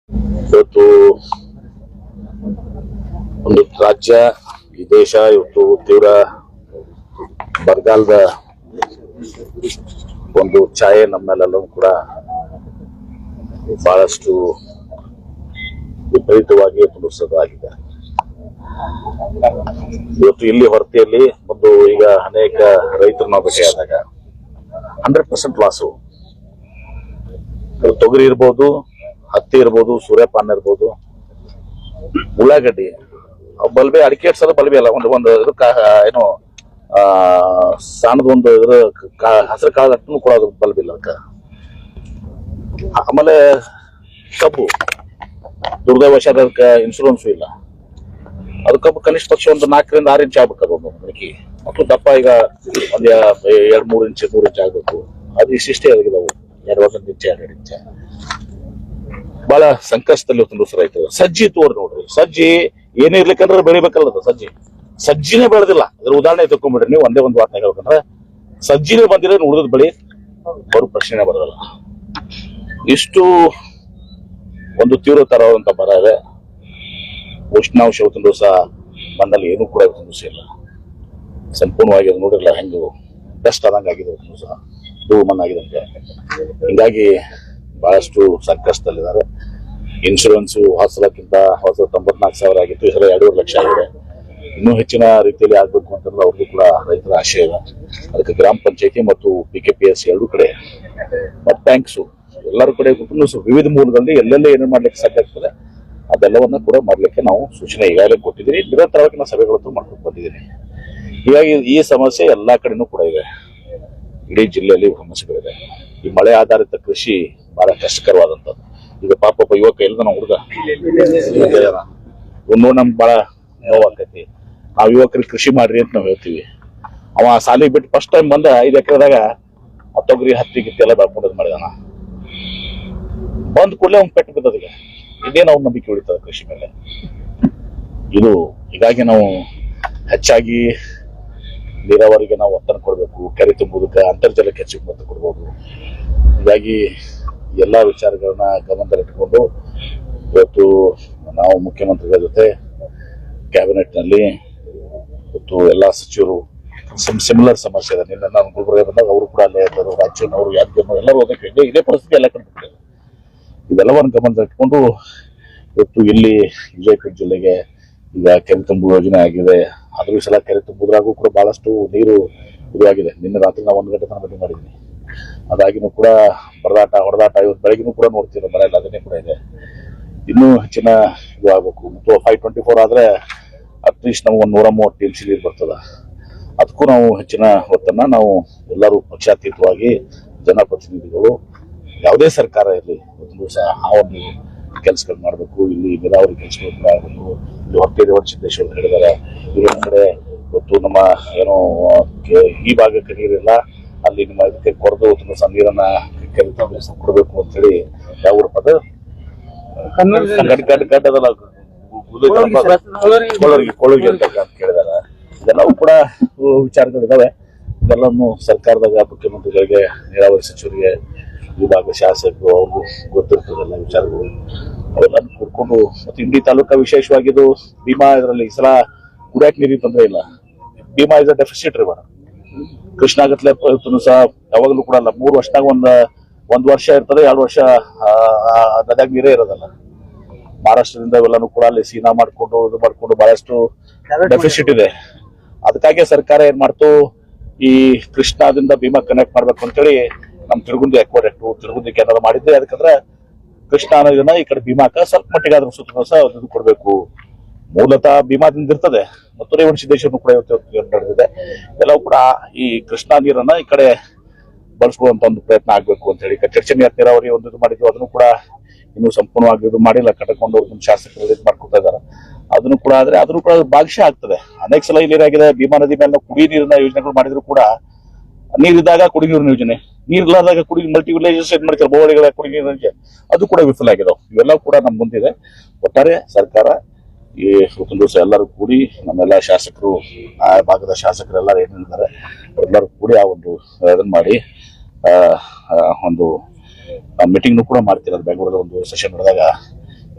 ಇವತ್ತು ಒಂದು ರಾಜ್ಯ, ಈ ದೇಶ ಇವತ್ತು ತೀವ್ರ ಬರಗಾಲದ ಒಂದು ಛಾಯೆ ನಮ್ಮೆಲ್ಲೂ ಕೂಡ ಬಹಳಷ್ಟು ವಿಪರೀತವಾಗಿ ತುಳಿಸೋದಾಗಿದೆ. ಇವತ್ತು ಇಲ್ಲಿ ಹೊರತಿಯಲ್ಲಿ ಒಂದು ಈಗ ಅನೇಕ ರೈತರು ನಾವು ಭೇಟಿಯಾದಾಗ 100% ಲಾಸು. ತೊಗರಿ ಇರ್ಬೋದು, ಹತ್ತಿ ಇರ್ಬೋದು, ಸೂರ್ಯಪಾನ ಇರ್ಬೋದು, ಉಳ್ಳಾಗಡ್ಡಿ, ಬಲ್ಬೆ ಅಡಿಕೆ ಇಡ್ಸೋದು ಬಲ್ಬೆ ಅಲ್ಲ, ಒಂದು ಏನು ಸಣ್ಣದೊಂದು ಇದ್ರ ಹಸಿರು ಕಾಳು ಕೊಡೋದು ಬಲ್ಬಿಲ್ಲ ಅದಕ್ಕೆ. ಆಮೇಲೆ ಕಬ್ಬು ದುರ್ದೈವಶ ಅದಕ್ಕೆ ಇನ್ಶೂರೆನ್ಸು ಇಲ್ಲ. ಅದು ಕಬ್ಬು ಕನಿಷ್ಠ ಪಕ್ಷ ಒಂದು 4 ರಿಂದ 6 ಇಂಚ್ ಆಗ್ಬೇಕು. ಅದೊಂದು ಮಣಿಕೆ ಮತ್ತು ದಪ್ಪ ಈಗ ಒಂದ್ 2-3 ಇಂಚ್ 3 ಇಂಚ್ ಆಗ್ಬೇಕು. ಅದು ಇಷ್ಟಿಷ್ಟೇ ಆಗಿದಾವು, 1 ಇಂಚ್ 2 ಇಂಚ್. ಬಹಳ ಸಂಕಷ್ಟದಲ್ಲಿ ಇವತ್ತು ರೈತರು. ಸಜ್ಜಿ ತೋರ್ ನೋಡ್ರಿ, ಸಜ್ಜಿ ಏನೇ ಇರ್ಲಿಕ್ಕಂದ್ರೆ ಬೆಳಿಬೇಕಲ್ಲದ ಸಜ್ಜಿನೇ ಬೆಳೆದಿಲ್ಲ. ಅದ್ರ ಉದಾಹರಣೆ ತಕೊಂಡ್ಬಿಡ್ರಿ ನೀವು. ಒಂದೇ ಒಂದು ವಾರ್ತೆ ಹೇಳ್ಬೇಕಂದ್ರೆ ಸಜ್ಜಿನೇ ಬಂದಿರೋ ಉಳಿದ ಬೆಳಿ ಬರೋ ಪ್ರಶ್ನೆ ಬರೋಲ್ಲ. ಇಷ್ಟು ಒಂದು ತೀವ್ರತರವಾದಂತ ಬರ ಇದೆ. ಉಷ್ಣಾಂಶ ಇವತ್ತಿನ ದಿವಸ ಬಂದಲ್ಲಿ ಏನೂ ಕೂಡ ಇವತ್ತಿನ ದಿವಸ ಇಲ್ಲ. ಸಂಪೂರ್ಣವಾಗಿ ಅದು ನೋಡಿರಲ್ಲ ಹೆಂಗು ಬೆಸ್ಟ್ ಆದಂಗೆ ಆಗಿದೆ. ಇವತ್ತಿನ ದಿವಸ ಧೂಮನ್ ಆಗಿದಂತೆ. ಹಿಂಗಾಗಿ ಬಹಳಷ್ಟು ಸಂಕಷ್ಟದಲ್ಲಿದ್ದಾರೆ. ಇನ್ಶೂರೆನ್ಸು ಹೊಸ 94,000 ಆಗಿತ್ತು, ಈ ಸಲ 2.5 ಲಕ್ಷ ಆಗಿದೆ. ಇನ್ನೂ ಹೆಚ್ಚಿನ ರೀತಿಯಲ್ಲಿ ಆಗ್ಬೇಕು ಅಂತಂದ್ರೆ ಅವ್ರಿಗೂ ಕೂಡ ರೈತರ ಆಶಯ ಇದೆ. ಅದಕ್ಕೆ ಗ್ರಾಮ ಪಂಚಾಯತಿ ಮತ್ತು PKPS ಎರಡೂ ಕಡೆ ಮತ್ತು ಬ್ಯಾಂಕ್ಸು ಎಲ್ಲರ ಕಡೆ ವಿವಿಧ ಮೂಲದಲ್ಲಿ ಎಲ್ಲೆಲ್ಲೇ ಏನೇನು ಮಾಡ್ಲಿಕ್ಕೆ ಸಾಧ್ಯ ಆಗ್ತದೆ ಅದೆಲ್ಲವನ್ನ ಕೂಡ ಮಾಡ್ಲಿಕ್ಕೆ ನಾವು ಸೂಚನೆ ಈಗಾಗಲೇ ಕೊಟ್ಟಿದ್ದೀವಿ. ನಿರಂತರವಾಗಿ ನಾವು ಸಭೆಗಳಂತೂ ಮಾಡ್ಕೊಂಡು ಬಂದಿದ್ದೀನಿ. ಹೀಗಾಗಿ ಈ ಸಮಸ್ಯೆ ಎಲ್ಲಾ ಕಡೆನೂ ಕೂಡ ಇದೆ. ಇಡೀ ಜಿಲ್ಲೆಯಲ್ಲಿ ಸಮಸ್ಯೆಗಳಿದೆ. ಈ ಮಳೆ ಆಧಾರಿತ ಕೃಷಿ ಬಹಳ ಕಷ್ಟಕರವಾದಂಥದ್ದು. ಈಗ ಪಾಪ ಯುವಕ ಎಲ್ಲ ನಾವು ಹುಡುಗ ನಮ್ಗೆ ಬಹಳ ನೋವಾಕೈತಿ. ಆ ಯುವಕರಿಗೆ ಕೃಷಿ ಮಾಡ್ರಿ ಅಂತ ನಾವು ಹೇಳ್ತೀವಿ. ಅವ ಸಾಲಿಗೆ ಬಿಟ್ಟು ಫಸ್ಟ್ ಟೈಮ್ ಬಂದ 5 ಎಕರೆದಾಗ ತೊಗರಿ ಹತ್ತಿ ಗಿತ್ತಿ ಎಲ್ಲ ಬೆಳ್ಕೊಂಡದ್ ಮಾಡಿದಾನ. ಬಂದ್ ಕೂಡಲೇ ಅವ್ನು ಪೆಟ್ಟು ಬಿದ್ದದಿಗೆ ಇದೇನು ಅವ್ನ ನಂಬಿಕೆ ಉಳಿತದ ಕೃಷಿ ಮೇಲೆ. ಇದು ಹೀಗಾಗಿ ನಾವು ಹೆಚ್ಚಾಗಿ ನೀರಾವರಿಗೆ ನಾವು ಒತ್ತಡ ಕೊಡಬೇಕು. ಕೆರೆ ತುಂಬುವುದಕ್ಕೆ, ಅಂತರ್ಜಲಕ್ಕೆ ಹೆಚ್ಚಿಗೆ ಒತ್ತು ಕೊಡ್ಬೋದು. ಹೀಗಾಗಿ ಎಲ್ಲಾ ವಿಚಾರಗಳನ್ನ ಗಮನದಲ್ಲಿಟ್ಟುಕೊಂಡು ಇವತ್ತು ನಾವು ಮುಖ್ಯಮಂತ್ರಿಗಳ ಜೊತೆ ಕ್ಯಾಬಿನೆಟ್ ನಲ್ಲಿ ಇವತ್ತು ಎಲ್ಲಾ ಸಚಿವರು ಸಿಮಿಲರ್ ಸಮಸ್ಯೆ ಇದೆ. ನಿನ್ನೆ ನಾನು ಗುಲ್ಬರ್ಗ ಬಂದಾಗ ಅವರು ಕೂಡ ಅಲ್ಲೇ ಇದ್ದರು, ರಾಜ್ಯನವರು, ಯಾದಗಿರಿ ಎಲ್ಲರೂ ಅದಕ್ಕೆ ಇದೇ ಪರಿಸ್ಥಿತಿ ಎಲ್ಲ ಕಡೆ. ಇದೆಲ್ಲವನ್ನು ಗಮನದಲ್ಲಿಟ್ಕೊಂಡು ಇವತ್ತು ಇಲ್ಲಿ ವಿಜಯಪುರ ಜಿಲ್ಲೆಗೆ ಈಗ ಕೆರೆ ತುಂಬುವ ಯೋಜನೆ ಆಗಿದೆ. ಆದ್ರೂ ಈ ಸಲ ಕೆರೆ ತುಂಬುದ್ರಾಗೂ ಕೂಡ ಬಹಳಷ್ಟು ನೀರು ಇದಾಗಿದೆ. ನಿನ್ನೆ ರಾತ್ರಿ ನಾವು 1 ಗಂಟೆ ತನಕ ಭೇಟಿ ಮಾಡಿದ್ದೀನಿ. ಅದಾಗಿನೂ ಕೂಡ ಹೊಡೆದಾಟ ಇವತ್ತು ಬೆಳಗಿನೂ ಕೂಡ ನೋಡ್ತೀವಿ ಮನೆಯಲ್ಲಿ ಅದನ್ನೇ ಕೂಡ ಇದೆ. ಇನ್ನೂ ಹೆಚ್ಚಿನ ಇದು ಆಗ್ಬೇಕು. ಮತ್ತು 524 ಆದ್ರೆ ಅಟ್ಲೀಸ್ಟ್ ನಮ್ಗೆ 130 TMC ನೀರು ಬರ್ತದ. ಅದಕ್ಕೂ ನಾವು ಹೆಚ್ಚಿನ ಹೊತ್ತನ್ನ ನಾವು ಎಲ್ಲರೂ ಪಕ್ಷಾತೀತವಾಗಿ ಜನಪ್ರತಿನಿಧಿಗಳು ಯಾವುದೇ ಸರ್ಕಾರ ಇರಲಿ ಒಂದು ದಿವಸ ಆ ಒಂದು ಕೆಲಸಗಳು ಮಾಡಬೇಕು. ಇಲ್ಲಿ ನೀರಾವರಿ ಕೆಲಸಗಳು ಕೂಡ ಆಗಬೇಕು. ಇಲ್ಲಿ ಹೊರತೆ ಸಿದ್ದೇಶ್ವರ ಹೇಳಿದ್ದಾರೆ. ಇನ್ನೊಂದು ಕಡೆ ಇವತ್ತು ನಮ್ಮ ಏನೋ ಈ ಭಾಗಕ್ಕೆ ನೀರಿಲ್ಲ, ಅಲ್ಲಿ ನಿಮ್ಮ ಇದಕ್ಕೆ ಕೊರದು ನೀರನ್ನ ಕೊಡಬೇಕು ಅಂತ ಹೇಳಿ ಯಾವ ಪದ ಗಡ್ಡದಲ್ಲ ಕೊಳಗಿ ಅಂತ ಕೇಳಿದಾರೆ. ಇದೆಲ್ಲವೂ ಕೂಡ ವಿಚಾರಗಳಿದಾವೆ. ಇದೆಲ್ಲವನ್ನು ಸರ್ಕಾರದಾಗ ಮುಖ್ಯಮಂತ್ರಿಗಳಿಗೆ, ನೀರಾವರಿ ಸಚಿವರಿಗೆ, ವಿಭಾಗ ಶಾಸಕರು ಅವ್ರಿಗೂ ಗೊತ್ತಿರ್ತದೆಲ್ಲ ವಿಚಾರಗಳು. ಅವೆಲ್ಲ ಕೂಡ್ಕೊಂಡು ಮತ್ತೆ ಇಂಡಿ ತಾಲೂಕಾ ವಿಶೇಷವಾಗಿದ್ದು ಭೀಮಾ ಇದರಲ್ಲಿ ಈ ಸಲ ಕುಡಿಯಾಕ ನೀರಿಗೆ ತೊಂದರೆ ಇಲ್ಲ. Bhima is a deficit river. ಕೃಷ್ಣಾಗತ್ಲೆ ಸಹ ಯಾವಾಗಲೂ ಕೂಡ ಅಲ್ಲ. 3 ವರ್ಷದಾಗ ಒಂದ್ ವರ್ಷ ಇರ್ತದೆ, 2 ವರ್ಷ ನದಿಯಾಗ ನೀರೇ ಇರೋದಲ್ಲ. ಮಹಾರಾಷ್ಟ್ರದಿಂದ ಇವೆಲ್ಲಾನು ಕೂಡ ಅಲ್ಲಿ ಸೀನಾ ಮಾಡ್ಕೊಂಡು ಇದು ಮಾಡ್ಕೊಂಡು ಬಹಳಷ್ಟು ಡೆಫಿಸಿಟ್ ಇದೆ. ಅದಕ್ಕಾಗಿ ಸರ್ಕಾರ ಏನ್ ಮಾಡ್ತು, ಈ ಕೃಷ್ಣಾದಿಂದ ಭೀಮಾ ಕನೆಕ್ಟ್ ಮಾಡ್ಬೇಕು ಅಂತೇಳಿ ನಮ್ ತಿರುಗುಂದಿ ಅಕ್ವಾಡೆಕ್ಟ್ ತಿರುಗುಂದಿಗೆ ಏನಾದ್ರು ಮಾಡಿದ್ರೆ, ಅದಕ್ಕಂದ್ರೆ ಕೃಷ್ಣಾ ಅನ್ನೋದನ್ನ ಈ ಕಡೆ ಭೀಮಾಕ ಸ್ವಲ್ಪ ಮಟ್ಟಿಗೆ ಆದ್ರೂ ಸುತ್ತ ಇದು ಕೊಡ್ಬೇಕು. ಮೂಲತಃ ಭೀಮಾದಿಂದ ಇರ್ತದೆ ಮತ್ತು ರೇವಣ ಸಿದ್ದೇಶ್ವರ ಕೂಡ ನಡೆದಿದೆ. ಎಲ್ಲವೂ ಕೂಡ ಈ ಕೃಷ್ಣಾ ನೀರನ್ನ ಈ ಕಡೆ ಬಳಸ್ಕೊಳ್ಳುವಂತ ಒಂದು ಪ್ರಯತ್ನ ಆಗ್ಬೇಕು ಅಂತ ಹೇಳಿ ಚರ್ಚೆ ನೀರಾವರಿ ಒಂದು ಇದು ಮಾಡಿದ್ವಿ. ಅದನ್ನು ಕೂಡ ಇನ್ನೂ ಸಂಪೂರ್ಣವಾಗಿ ಇದು ಮಾಡಿಲ್ಲ. ಕಟ್ಟಕೊಂಡು ಶಾಸಕರು ಇದು ಮಾಡ್ಕೊತಾ ಇದ್ದಾರೆ. ಅದನ್ನು ಕೂಡ ಆದ್ರೆ ಅದನ್ನು ಕೂಡ ಭಾಗಶಃ ಆಗ್ತದೆ. ಅನೇಕ ಸಲ ನೀರಾಗಿದೆ. ಭೀಮಾ ನದಿ ಮೇಲೆ ಕುಡಿ ನೀರಿನ ಯೋಜನೆಗಳು ಮಾಡಿದ್ರು ಕೂಡ ನೀರಿದ್ದಾಗ ಕುಡಿ ನೀರಿನ ಯೋಜನೆ, ನೀರಿಲ್ಲದಾಗ ಕುಡಿ ಮಲ್ಟಿ ವಿಲೇಜಸ್ ಏನ್ ಮಾಡ್ತಾರೆ ಬೋವಳಿಗಳ ಕುಡಿ ನೀರಿನ ಯೋಜನೆ, ಅದು ಕೂಡ ವಿಫಲ ಆಗಿದಾವೆ. ಇವೆಲ್ಲ ಕೂಡ ನಮ್ ಮುಂದಿದೆ. ಒಟ್ಟಾರೆ ಸರ್ಕಾರ ಈ ಒಂದು ದಿವಸ ಎಲ್ಲರೂ ಕೂಡಿ ನಮ್ಮೆಲ್ಲ ಶಾಸಕರು, ಆ ಭಾಗದ ಶಾಸಕರೆಲ್ಲ ಏನಿದ್ದಾರೆ ಎಲ್ಲರೂ ಕೂಡಿ ಆ ಒಂದು ಇದನ್ನ ಮಾಡಿ ಒಂದು ಮೀಟಿಂಗ್ ಕೂಡ ಮಾಡ್ತಿರೋದು. ಬೆಂಗಳೂರಲ್ಲಿ ಒಂದು ಸೆಷನ್ ನಡೆದಾಗ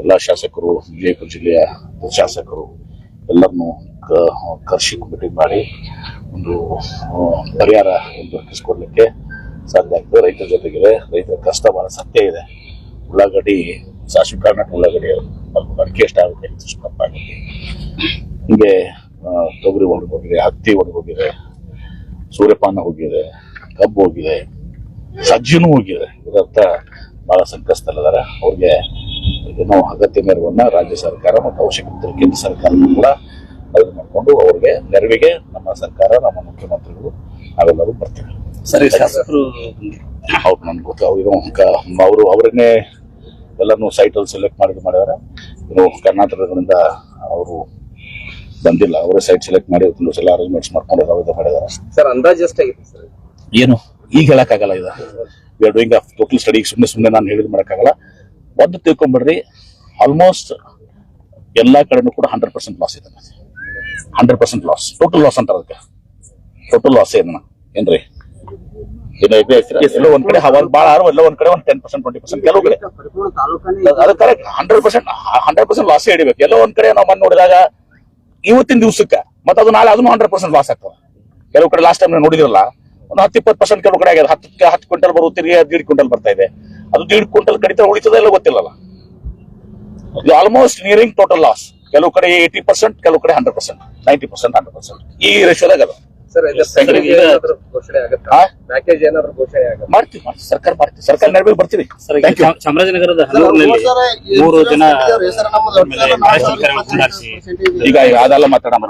ಎಲ್ಲ ಶಾಸಕರು, ವಿಜಯಪುರ ಜಿಲ್ಲೆಯ ಶಾಸಕರು ಎಲ್ಲರನ್ನು ಕರೆಸಿ ಮೀಟಿಂಗ್ ಮಾಡಿ ಒಂದು ಪರಿಹಾರ ದೊರಕಿಸ್ಕೊಡ್ಲಿಕ್ಕೆ ಸಾಧ್ಯ ಆಗ್ತದೆ. ರೈತರ ಜೊತೆಗಿದೆ, ರೈತರ ಕಷ್ಟ ಬಹಳ ಸತ್ಯ ಇದೆ. ಉಳ್ಳಾಗಡ್ಡಿ, ಸಾಸಿವೆ ಕಾಳು, ಉಳ್ಳಾಗಡ್ಡಿ ಅಡಿಕೆ ಎಷ್ಟಾಗುತ್ತೆ, ಆಗುತ್ತೆ. ಹೀಗೆ ತೊಗರಿ ಒಣಗೋಗಿದೆ, ಹತ್ತಿ ಒಣಗೋಗಿದೆ, ಸೂರ್ಯಪಾನ ಹೋಗಿದೆ, ಕಬ್ಬು ಹೋಗಿದೆ, ಸಜ್ಜಿನೂ ಹೋಗಿದೆ. ಇದರರ್ಥ ಬಹಳ ಸಂಕಷ್ಟದಲ್ಲಿದ್ದಾರೆ. ಅವ್ರಿಗೆ ಏನೋ ಅಗತ್ಯ ನೆರವನ್ನ ರಾಜ್ಯ ಸರ್ಕಾರ ಮತ್ತು ಅವಶ್ಯಕತೆ ಕೇಂದ್ರ ಸರ್ಕಾರಕ್ಕೂ ಕೂಡ ಅದನ್ನು ಮಾಡಿಕೊಂಡು ಅವ್ರಿಗೆ ನೆರವಿಗೆ ನಮ್ಮ ಸರ್ಕಾರ, ನಮ್ಮ ಮುಖ್ಯಮಂತ್ರಿಗಳು ನಾವೆಲ್ಲರೂ ಬರ್ತೀವಿ. ಸರಿ, ಶಾಸಕರು ಹೌದು, ನನ್ಗೆ ಗೊತ್ತು. ಅವರು ಅವರನ್ನೇ ಎಲ್ಲಾನು ಸೈಟಲ್ಲಿ ಸೆಲೆಕ್ಟ್ ಮಾಡಿದ್ದಾರೆ. ಇನ್ನು ಕರ್ನಾಟಕದಿಂದ ಅವರು ಬಂದಿಲ್ಲ, ಅವರೇ ಸೈಟ್ ಸೆಲೆಕ್ಟ್ ಮಾಡಿ ಒಂದು ಸಲ ಅರೇಂಜ್ಮೆಂಟ್ಸ್ ಮಾಡ್ಕೊಂಡು ಇದು ಮಾಡಿದ್ದಾರೆ. ಸರ್, ಅಂದಾಜು ಎಷ್ಟಾಗಿದೆ ಸರ್? ಏನು ಈಗ ಹೇಳಕ್ಕಾಗಲ್ಲ. ಇದು we are doing total study. ಸುಮ್ಮನೆ ನಾನು ಹೇಳಿದ್ ಮಾಡಕ್ಕಾಗಲ್ಲ. ಒಂದು ತಿಳ್ಕೊಂಡ್ಬಿಡ್ರಿ, ಆಲ್ಮೋಸ್ಟ್ ಎಲ್ಲಾ ಕಡೆನೂ ಕೂಡ 100% ಲಾಸ್ ಇದೆ. 100% ಲಾಸ್, ಟೋಟಲ್ ಲಾಸ್ ಅಂತಾರೆ ಅದಕ್ಕೆ. ಟೋಟಲ್ ಲಾಸ್ ಏನ್ರಿ? ಎಲ್ಲೋ ಒಂದ್ ಕಡೆ ಬಾಳ, ಎಲ್ಲ ಒಂದ್ ಕಡೆ 10%, 20%, ಕೆಲವು ಕಡೆ ಅದು ಕರೆಕ್ಟ್. 100% ಲಾಸ್ ಹಿಡಿಬೇಕು. ಎಲ್ಲೋ ಒಂದ್ ಕಡೆ ನಾವು ಬಂದು ನೋಡಿದಾಗ ಇವತ್ತಿನ ದಿವಸಕ್ಕೆ ಮತ್ತೆ ಅದು ನಾಳೆ ಅದನ್ನು 100% ಲಾಸ್ ಆಗ್ತದೆ. ಕೆಲವು ಕಡೆ ಲಾಸ್ಟ್ ಟೈಮ್ ನೋಡಿದ್ರಲ್ಲ, ಒಂದು 10-20% ಕೆಲವು ಕಡೆ ಆಗಿದೆ. 10 ಕ್ವಿಂಟಲ್ ಬರೋ ತಿರುಗಿ 1.5 ಕ್ವಿಂಟಲ್ ಬರ್ತಾ ಇದೆ. ಅದು 1.5 ಕ್ವಿಂಟಲ್ ಕಡಿತ ಉಳಿತದೆ ಇಲ್ಲ ಗೊತ್ತಿಲ್ಲಲ್ಲ. ಇದು ಆಲ್ಮೋಸ್ಟ್ ನಿಯರಿಂಗ್ ಟೋಟಲ್ ಲಾಸ್. ಕೆಲವು ಕಡೆ 80%, ಕೆಲವು ಕಡೆ 100%, 90%, 100%. ಈ ರೇಷಿಯೋದಾಗ ಅದು ಮಾಡ್ತೀವಿ. ಸರ್ಕಾರ ನೆರವಿಗೆ ಬರ್ತೀವಿ. ಚಾಮರಾಜನಗರದ ಹಲೂರಿನಲ್ಲಿ 3 ಜನ ಈಗ ಅದೆಲ್ಲ ಮಾತಾಡೋಣ.